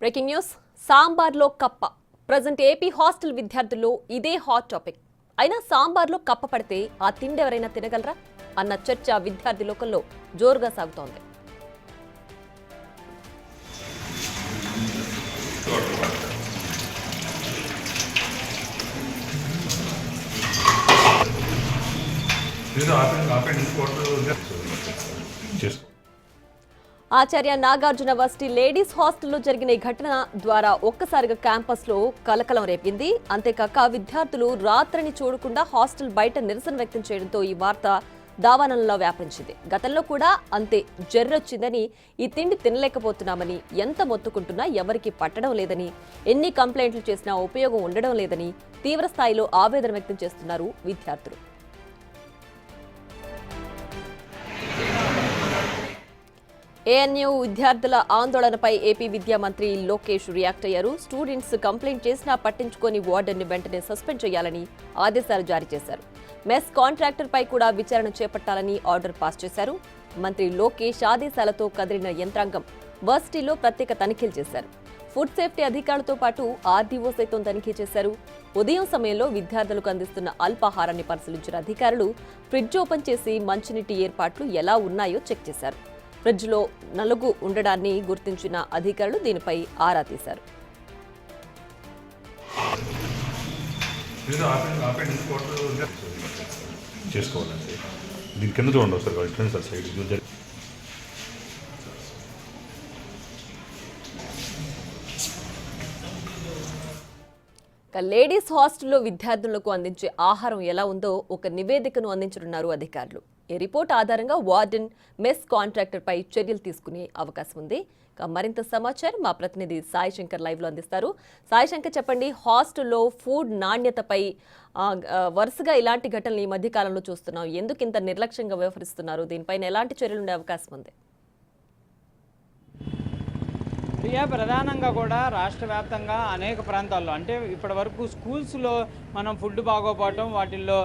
Breaking news సాంబార్లో కప్ప present AP hostel విద్యార్థుల్లో ఇదే హాట్ టాపిక్. అయినా సాంబార్లో కప్ప పడితే ఆ తిండి ఎవరైనా తినగలరా అన్న చర్చ విద్యార్థి లోకంలో జోరుగా సాగుతోంది. ఆచార్య నాగార్జున వర్సిటీ లేడీస్ హాస్టల్లో జరిగిన ఈ ఘటన ద్వారా ఒక్కసారిగా క్యాంపస్లో కలకలం రేపింది. అంతేకాక విద్యార్థులు రాత్రిని చూడకుండా హాస్టల్ బయట నిరసన వ్యక్తం చేయడంతో ఈ వార్త దావానంలో వ్యాపించింది. గతంలో కూడా అంతే జర్రొచ్చిందని, ఈ తిండి తినలేకపోతున్నామని, ఎంత మొత్తుకుంటున్నా ఎవరికి పట్టడం లేదని, ఎన్ని కంప్లైంట్లు చేసినా ఉపయోగం ఉండడం లేదని తీవ్ర స్థాయిలో ఆవేదన వ్యక్తం చేస్తున్నారు విద్యార్థులు. ఏఎన్యూ విద్యార్థుల ఆందోళనపై ఏపీ విద్యా మంత్రి లోకేష్ రియాక్ట్ అయ్యారు. స్టూడెంట్స్ కంప్లైంట్ చేసినా పట్టించుకొని వార్డెన్ ని వెంటనే సస్పెండ్ చేయాలని ఆదేశాలు జారీ చేశారు. మెస్ కాంట్రాక్టర్ పై కూడా విచారణ చేపట్టాలని ఆర్డర్ పాస్ చేశారు. మంత్రి లోకేష్ ఆదేశాలతో కదిలిన యంత్రాంగం వర్సిటీలో ప్రత్యేక తనిఖీలు చేశారు. ఫుడ్ సేఫ్టీ అధికారులతో పాటు ఆర్డీఓ సైతం తనిఖీ చేశారు. ఉదయం సమయంలో విద్యార్థులకు అందిస్తున్న అల్పాహారాన్ని పరిశీలించిన అధికారులు ఫ్రిడ్జ్ ఓపెన్ చేసి మంచినీటి ఏర్పాట్లు ఎలా ఉన్నాయో చెక్ చేశారు. ఫ్రిడ్జ్లో నలుగు ఉండడాన్ని గుర్తించిన అధికారులు దీనిపై ఆరా తీశారు. లేడీస్ హాస్టల్లో విద్యార్థులకు అందించే ఆహారం ఎలా ఉందో ఒక నివేదికను అందించనున్నారు అధికారులు. ఈ రిపోర్ట్ ఆధారంగా వార్డెన్, మెస్ కాంట్రాక్టర్ పై చర్యలు తీసుకునే అవకాశం ఉంది. మరింత సమాచారం మా ప్రతినిధి సాయి శంకర్ లైవ్ లో అందిస్తారు. సాయి శంకర్, చెప్పండి, హాస్టల్లో ఫుడ్ నాణ్యతపై వరుసగా ఇలాంటి ఘటనలు ఈ మధ్య కాలంలో చూస్తున్నాం. ఎందుకు ఇంత నిర్లక్ష్యంగా వ్యవహరిస్తున్నారు? దీనిపైన ఎలాంటి చర్యలు ఉండే అవకాశం ఉంది? ప్రియా, ప్రధానంగా కూడా రాష్ట్ర వ్యాప్తంగా అనేక ప్రాంతాల్లో, అంటే ఇప్పటి వరకు స్కూల్స్లో మనం ఫుడ్ బాగోపోవటం, వాటిల్లో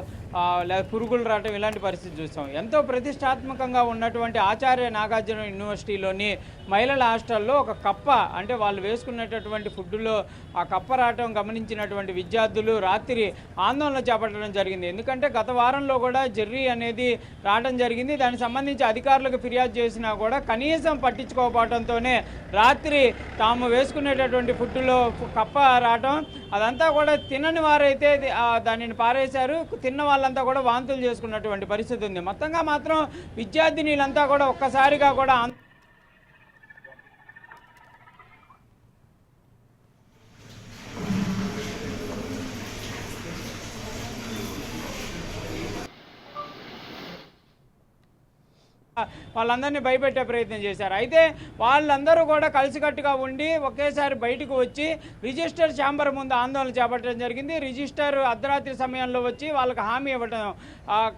పురుగులు రావటం, ఇలాంటి పరిస్థితి చూస్తాం. ఎంతో ప్రతిష్టాత్మకంగా ఉన్నటువంటి ఆచార్య నాగార్జున యూనివర్సిటీలోని మహిళల హాస్టల్లో ఒక కప్ప, అంటే వాళ్ళు వేసుకున్నటువంటి ఫుడ్లో ఆ కప్ప రావటం గమనించినటువంటి విద్యార్థులు రాత్రి ఆందోళన చేపట్టడం జరిగింది. ఎందుకంటే గత వారంలో కూడా జెర్రీ అనేది రావడం జరిగింది. దానికి సంబంధించి అధికారులకు ఫిర్యాదు చేసినా కూడా కనీసం పట్టించుకోకపోవడంతోనే రాత్రి తాము వేసుకునేటటువంటి ఫుడ్లో కప్ప రావటం, అదంతా కూడా తినని వారైతే దానిని పారేశారు, తిన్న వాళ్ళంతా కూడా వాంతులు చేసుకున్నటువంటి పరిస్థితి ఉంది. మొత్తంగా మాత్రం విద్యార్థినీలంతా కూడా ఒక్కసారిగా కూడా వాళ్ళందరినీ భయపెట్టే ప్రయత్నం చేశారు. అయితే వాళ్ళందరూ కూడా కలిసికట్టుగా ఉండి ఒకేసారి బయటకు వచ్చి రిజిస్టర్ ఛాంబర్ ముందు ఆందోళన చేపట్టడం జరిగింది. రిజిస్టర్ అర్ధరాత్రి సమయంలో వచ్చి వాళ్ళకి హామీ ఇవ్వటం,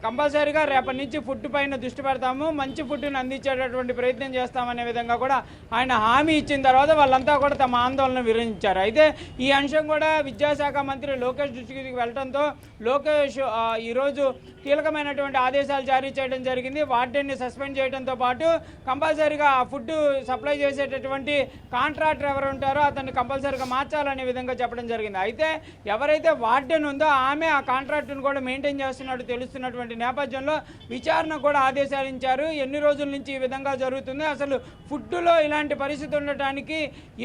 కంపల్సరీగా రేపటి నుంచి ఫుడ్ పైన దృష్టి పెడతాము, మంచి ఫుడ్ని అందించేటటువంటి ప్రయత్నం చేస్తామనే విధంగా కూడా ఆయన హామీ ఇచ్చిన తర్వాత వాళ్ళంతా కూడా తమ ఆందోళన విరమించారు. అయితే ఈ అంశం కూడా విద్యాశాఖ మంత్రి లోకేష్ దృష్టికి వెళ్ళడంతో లోకేష్ ఈరోజు కీలకమైనటువంటి ఆదేశాలు జారీ చేయడం జరిగింది. వార్డెన్ని సస్పెండ్ చేయడంతో పాటు కంపల్సరీగా ఆ ఫుడ్ సప్లై చేసేటటువంటి కాంట్రాక్టర్ ఎవరు ఉంటారో అతన్ని కంపల్సరీగా మార్చాలనే విధంగా చెప్పడం జరిగింది. అయితే ఎవరైతే వార్డెన్ ఉందో ఆమె ఆ కాంట్రాక్టర్ని కూడా మెయింటైన్ చేస్తున్నట్టు తెలుస్తున్నటువంటి నేపథ్యంలో విచారణ కూడా ఆదేశాలించారు. ఎన్ని రోజుల నుంచి ఈ విధంగా జరుగుతుంది, అసలు ఫుడ్లో ఇలాంటి పరిస్థితి ఉండటానికి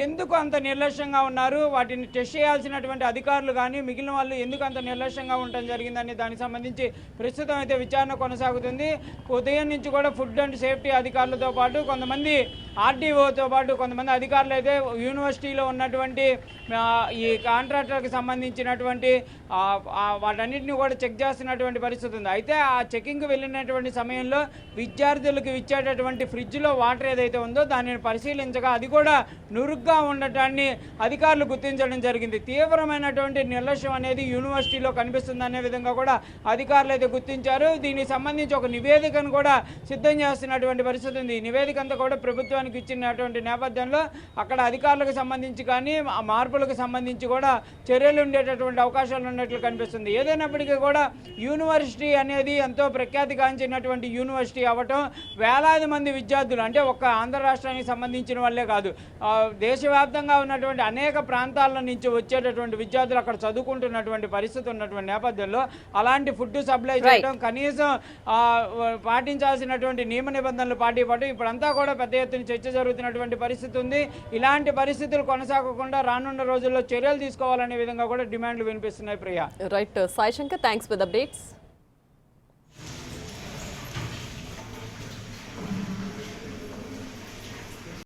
ఎందుకు అంత నిర్లక్ష్యంగా ఉన్నారు, వాటిని టెస్ట్ చేయాల్సినటువంటి అధికారులు కానీ మిగిలిన వాళ్ళు ఎందుకు అంత నిర్లక్ష్యంగా ఉండటం జరిగిందని దానికి సంబంధించి ప్రస్తుతం అయితే విచారణ కొనసాగుతుంది. ఉదయం నుంచి కూడా ఫుడ్ అండ్ సేఫ్టీ అధికారులతో పాటు కొంతమంది ఆర్డీఓతో పాటు కొంతమంది అధికారులు అయితే యూనివర్సిటీలో ఉన్నటువంటి ఈ కాంట్రాక్టర్కి సంబంధించినటువంటి వాటన్నిటిని కూడా చెక్ చేస్తున్నటువంటి పరిస్థితి ఉంది. అయితే ఆ చెకింగ్కి వెళ్ళినటువంటి సమయంలో విద్యార్థులకు ఇచ్చేటటువంటి ఫ్రిడ్జ్లో వాటర్ ఏదైతే ఉందో దానిని పరిశీలించగా అది కూడా నురుగ్గా ఉండటాన్ని అధికారులు గుర్తించడం జరిగింది. తీవ్రమైనటువంటి నిర్లక్ష్యం అనేది యూనివర్సిటీలో కనిపిస్తుంది అనే విధంగా కూడా అధికారులు అయితే గుర్తించారు. దీనికి సంబంధించి ఒక నివేదికను కూడా సిద్ధం చేస్తున్నటువంటి పరిస్థితి ఉంది. ఈ నివేదిక అంతా కూడా ప్రభుత్వానికి ఇచ్చినటువంటి నేపథ్యంలో అక్కడ అధికారులకు సంబంధించి కానీ ఆ మార్పులకు సంబంధించి కూడా చర్యలు ఉండేటటువంటి అవకాశాలు ఉన్నట్లు కనిపిస్తుంది. ఏదైనప్పటికీ కూడా యూనివర్సిటీ అనేది ఎంతో ప్రఖ్యాతిగాంచినటువంటి యూనివర్సిటీ అవ్వటం, వేలాది మంది విద్యార్థులు అంటే ఒక్క ఆంధ్ర రాష్ట్రానికి సంబంధించిన వాళ్ళే కాదు, దేశవ్యాప్తంగా ఉన్నటువంటి అనేక ప్రాంతాల నుంచి వచ్చేటటువంటి విద్యార్థులు అక్కడ చదువుకుంటున్నటువంటి పరిస్థితి ఉన్నటువంటి నేపథ్యంలో అలాంటి ఫుడ్ సప్లై చేయడం, కనీసం పాటించాల్సినటువంటి నియమ నిబంధనలు పాటిపడి ఇప్పుడంతా కూడా పెద్ద ఎత్తున చర్చ జరుగుతున్నటువంటి పరిస్థితి ఉంది. ఇలాంటి పరిస్థితులు కొనసాగకుండా రానున్న రోజుల్లో చర్యలు తీసుకోవాలనే విధంగా కూడా డిమాండ్లు వినిపిస్తున్నాయి. Priya. Right Sai Shankar, thanks for the updates.